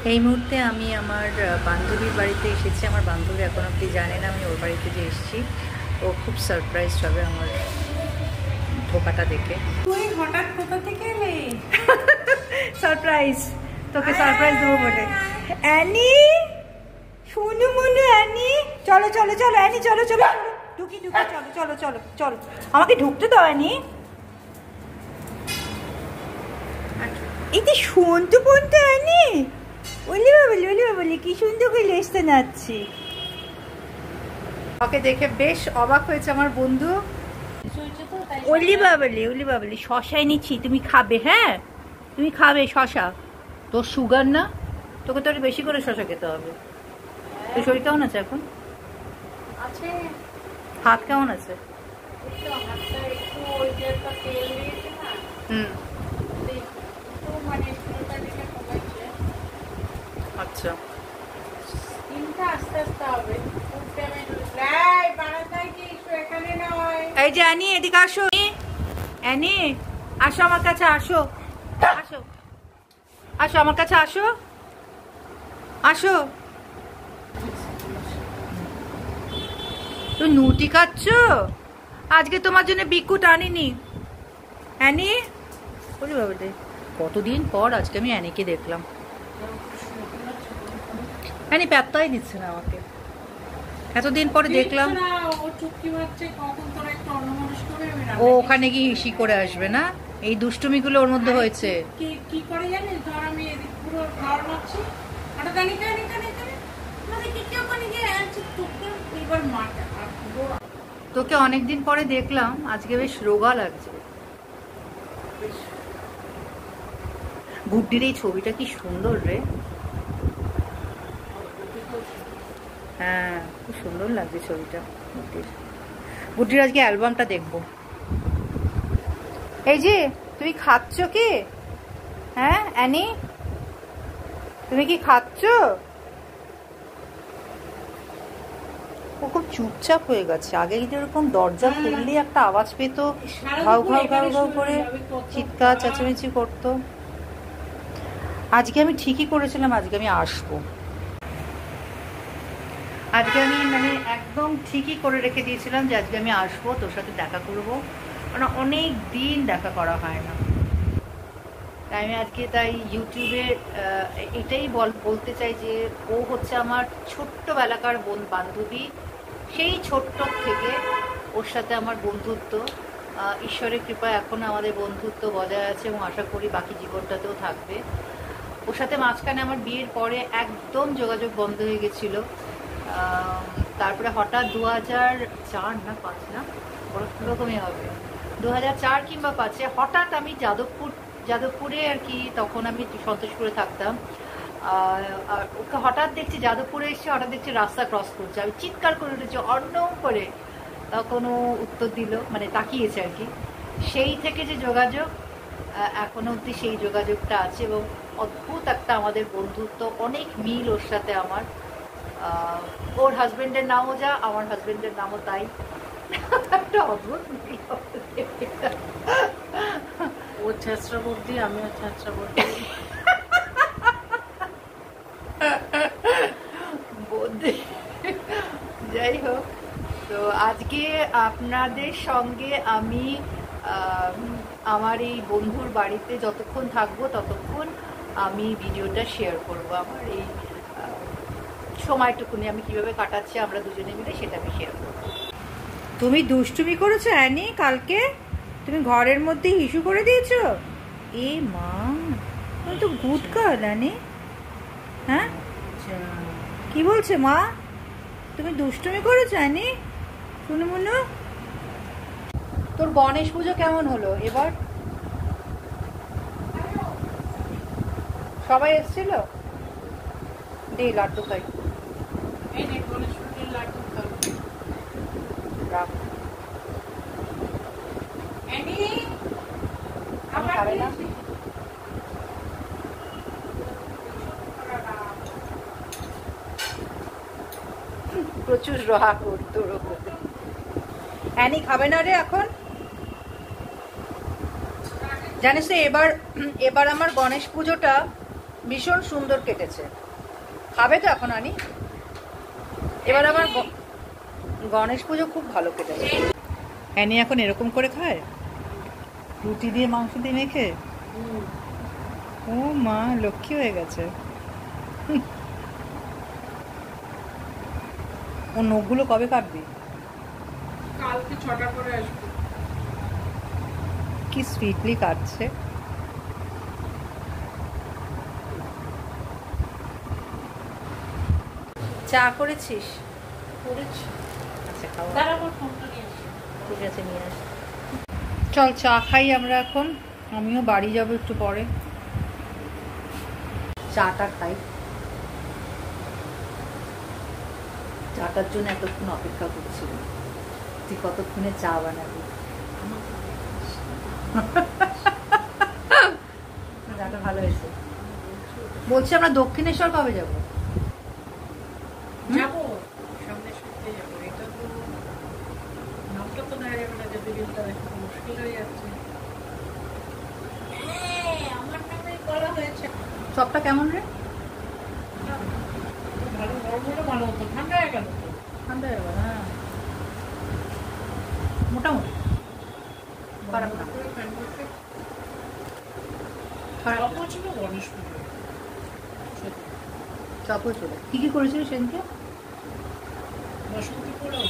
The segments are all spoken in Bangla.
এই মুহূর্তে আমি আমার বান্ধবীর বাড়িতে এসেছি। আমার বান্ধবী এখন অব্দি জানে না আমি ওর বাড়িতে যে এসেছি। ও খুব সারপ্রাইজ হবে আমার ধোকাটা দেখে। তুই হঠাৎ কোথা থেকে এলি? সারপ্রাইজ, তোকে সারপ্রাইজ দেবো বলে। অ্যানি, শুনু মনু, অ্যানি চলো চলো চলো, অ্যানি চলো চলো, ঢুকি ঢুকি, চলো চলো চলো চলো, আমাকে ঢুকতে দাও অ্যানি। এই তো শুনতু বলতো অ্যানি, ওলি বাবলি কি সুন্দর করে লেসতে নাচ্ছি। ওকে দেখে বেশ অবাক হয়েছে আমার বন্ধু। ওলি বাবলি শশাই নিচ্ছি, তুমি খাবে? হ্যাঁ তুমি খাবে শশা? তোর সুগার না, তোকে তো বেশি করে শশা খেতে হবে। তোর শরীর কেমন আছে এখন? হাত কেমন আছে? আচ্ছা এই যে অ্যানি এদিকে আসো। অ্যানি আসো আমার কাছে, আসো আসো আসো আমার কাছে, আসো আসো। তো নুটি খাচ্ছ? আজকে তোমার জন্য বিকুট আনিনি অ্যানি। বলি বাবা রে, কতদিন পর আজকে আমি অ্যানিকে দেখলাম। অ্যানি প্যাত্তাই দিচ্ছে না আমাকে, এতদিন পরে দেখলাম। ও ওখানে গিয়ে হিসি করে আসবে না? এই দুষ্টুমিগুলো ওর মধ্যে হয়েছে। কি করে জানিস? ধর আমি এদিক পুরো ঘর মারছি, হঠাৎ তোকে অনেকদিন পরে দেখলাম, আজকে বেশ রোগা লাগছে। গুড্ডির এই ছবিটা কি সুন্দর রে। হ্যাঁ খুব সুন্দর লাগছে ছবিটা গুড্ডির। গুড্ডির আজকে অ্যালবামটা দেখবো। এই যে তুমি খাচ্ছ কি? হ্যাঁ অ্যানি তুমি কি খাচ্ছ? ও খুব চুপচাপ হয়ে গেছে। আগে কিন্তু এরকম দরজা খুললেই একটা আওয়াজ পেত, ঘাউ ঘাউ ঘাউ ঘাউ করে চিৎকার চেঁচামেচি করতো। আজকে আমি ঠিকই করেছিলাম, আজকে আমি আসবো। আজকে আমি মানে একদম ঠিকই করে রেখে দিয়েছিলাম যে আজকে আমি আসবো, তোর সাথে দেখা করবো। মানে অনেক দিন দেখা করা হয় না, তাই আমি আজকে তাই ইউটিউবে এটাই বলতে চাই যে ও হচ্ছে আমার ছোট্টবেলাকার বান্ধবী। সেই ছোট্ট থেকে ওর সাথে আমার বন্ধুত্ব, ঈশ্বরের কৃপায় এখনো আমাদের বন্ধুত্ব বজায় আছে এবং আশা করি বাকি জীবনটাতেও থাকবে। ওর সাথে মাঝখানে আমার বিয়ের পরে একদম যোগাযোগ বন্ধ হয়ে গেছিল। তারপরে হঠাৎ 2004 না 5 না ওরকমই হবে, 2004 কিংবা 5-এ হঠাৎ আমি যাদবপুরে আর কি, তখন আমি সন্তোষপুরে থাকতাম। আর ওকে হঠাৎ দেখছি যাদবপুরে এসে, হঠাৎ দেখছি রাস্তা ক্রস করছে। আমি চিৎকার করে উঠেছি অর্ণব করে, তখন ও উত্তর দিল, মানে তাকিয়েছে আর কি। সেই থেকে যে যোগাযোগ, এখনো অবধি সেই যোগাযোগটা আছে এবং অদ্ভুত একটা আমাদের বন্ধুত্ব, অনেক মিল ওর সাথে আমার। ওর হাজবেন্ডের নামও যা, আমার হাজবেন্ডের নামও তাই। একটা অদ্ভুত মিল। ও ছাত্রবর্তী, আমিও ছাত্রবর্তী। যাই হোক, তো আজকে আপনাদের সঙ্গে আমি আমার এই বন্ধুর বাড়িতে যতক্ষণ থাকবো ততক্ষণ আমি ভিডিওটা শেয়ার করব। আমার এই সময়টুকুনি আমি কিভাবে কাটাচ্ছি আমরা দুজনে মিলে, সেটা আমি শেয়ার করবো। তুমি দুষ্টুমি করেছো অ্যানি কালকে, তুমি ঘরের মধ্যে ইস্যু করে দিয়েছো। এ মা, তুমি তো গুড গার্ল অ্যানি। হ্যাঁ কি বলছে মা? তুমি দুষ্টুমি করেছো অ্যানি? শুনু মুনু, তোর গণেশ পুজো কেমন হলো এবার? সবাই এসেছিল? দে লাড্ডু খাই। খাবে না? প্রচুর রাগ করতো ওরকম। অ্যানি খাবে না রে এখন। জানিস তো এবার আমার গণেশ পুজোটা ভীষণ সুন্দর কেটেছে। খাবে তো এখন আনি? এবার আবার গণেশ পুজো খুব ভালো কেটেছে। অ্যানি এখন এরকম করে খায়, রুটি দিয়ে মাংস দিয়ে মেখে। ও মা, লক্ষ্মী হয়ে গেছে। ও নখগুলো কবে কাটবি? কালকে 6টা করে আসবে। কি সুইটলি কাটছে। চা করেছিস? করেছি। আচ্ছা, খাওয়া। তার আমার ফোনটা নিয়ে আসি। ঠিক আছে, নিয়ে আস। চল চা খাই আমরা এখন। আমিও বাড়ি যাবো একটু পরে। চাটা খাই। চাটার জন্য এতক্ষণ অপেক্ষা করছিলাম, তুই কতক্ষণে চা বানাবি। চাটা ভালো হয়েছে। বলছি আমরা দক্ষিণেশ্বর কবে যাবো? যাবো সামনের সপ্তাহে যাবো। এটা তো নামটা তো নেওয়া যাবে না, যদি বিলটা একটু মুশকিল হয়ে যাচ্ছে। আমার নামে বলা হয়েছে। চপটা কেমন রে? ভালো গরম হলে ভালো হতো, ঠান্ডা হয়ে গেল তো। ঠান্ডা হয়ে গেল। হ্যাঁ, মোটামুটি খারাপ না। খারাপ না। ছিল গণেশ পুজো। চপও চলে। কি কি করেছিল সেদিনকে? বসন্তী পোড়াও,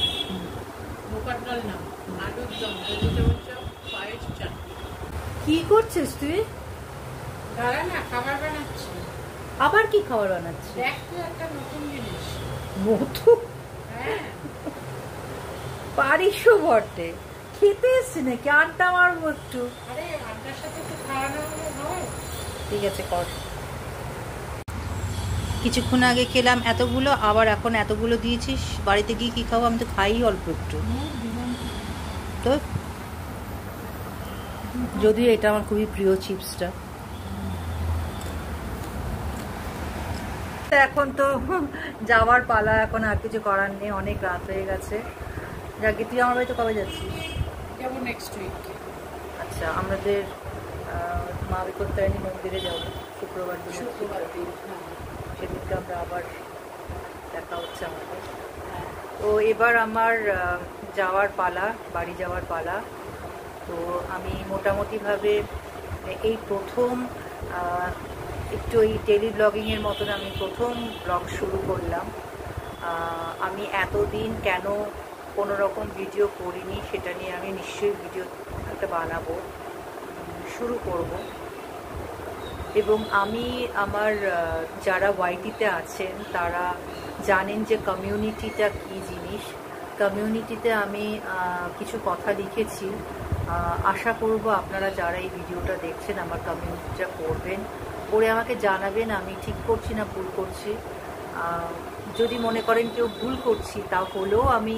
বোকার ডালনা, আলুর দম, ভেজিটেবল চপ, পায়েস, চাটনি। কি করছিস তুই? দাঁড়া না, খাবার বানাচ্ছি। আবার কি খাবার বানাচ্ছিস? দেখ তো একটা নতুন জিনিস। মধু? হ্যাঁ, পারিসও বটে। খেতে এসছি নাকি? আড্ডা মারবো একটু। আরে আড্ডার সাথে তো খাওয়ানো হয়। ঠিক আছে, কর। কিছুক্ষণ আগে খেলাম এতগুলো, আবার এখন এতগুলো দিয়েছিস। বাড়িতে গিয়ে কি খাবো? আমি তো খাই অল্প একটু। তো যদিও এটা আমার খুবই প্রিয়, চিপসটা। এখন তো যাওয়ার পালা, এখন আর কিছু করার নেই, অনেক রাত হয়ে গেছে। যাকে, তুই আমার বাড়িতে কবে যাচ্ছিস? যাবো নেক্সট উইক। আচ্ছা, আমাদের মা বিপত্তারিণী মন্দিরে যাবো শুক্রবার দিন। শুক্রবার দিন। সেদিনকে আমরা আবার দেখা হচ্ছে আমাদের। তো এবার আমার যাওয়ার পালা, বাড়ি যাওয়ার পালা। তো আমি মোটামুটিভাবে এই প্রথম একটু এই টেলি ব্লগিংয়ের মতন আমি প্রথম ব্লগ শুরু করলাম। আমি এতদিন কেন কোনো রকম ভিডিও করিনি সেটা নিয়ে আমি নিশ্চয়ই ভিডিও একটা বানাবো, শুরু করব। এবং আমি আমার যারা ওয়াইটিতে আছেন তারা জানেন যে কমিউনিটিটা কী জিনিস। কমিউনিটিতে আমি কিছু কথা লিখেছি। আশা করব আপনারা যারা এই ভিডিওটা দেখছেন আমার কমিউনিটিটা করবেন, করে আমাকে জানাবেন আমি ঠিক করছি না ভুল করছি। যদি মনে করেন কেউ ভুল করছি তাহলেও আমি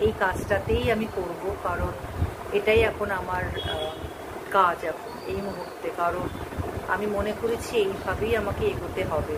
এই কাজটাতেই আমি করব, কারণ এটাই এখন আমার কাজ এখন এই মুহূর্তে। কারণ আমি মনে করেছি এইভাবেই আমাকে এগোতে হবে।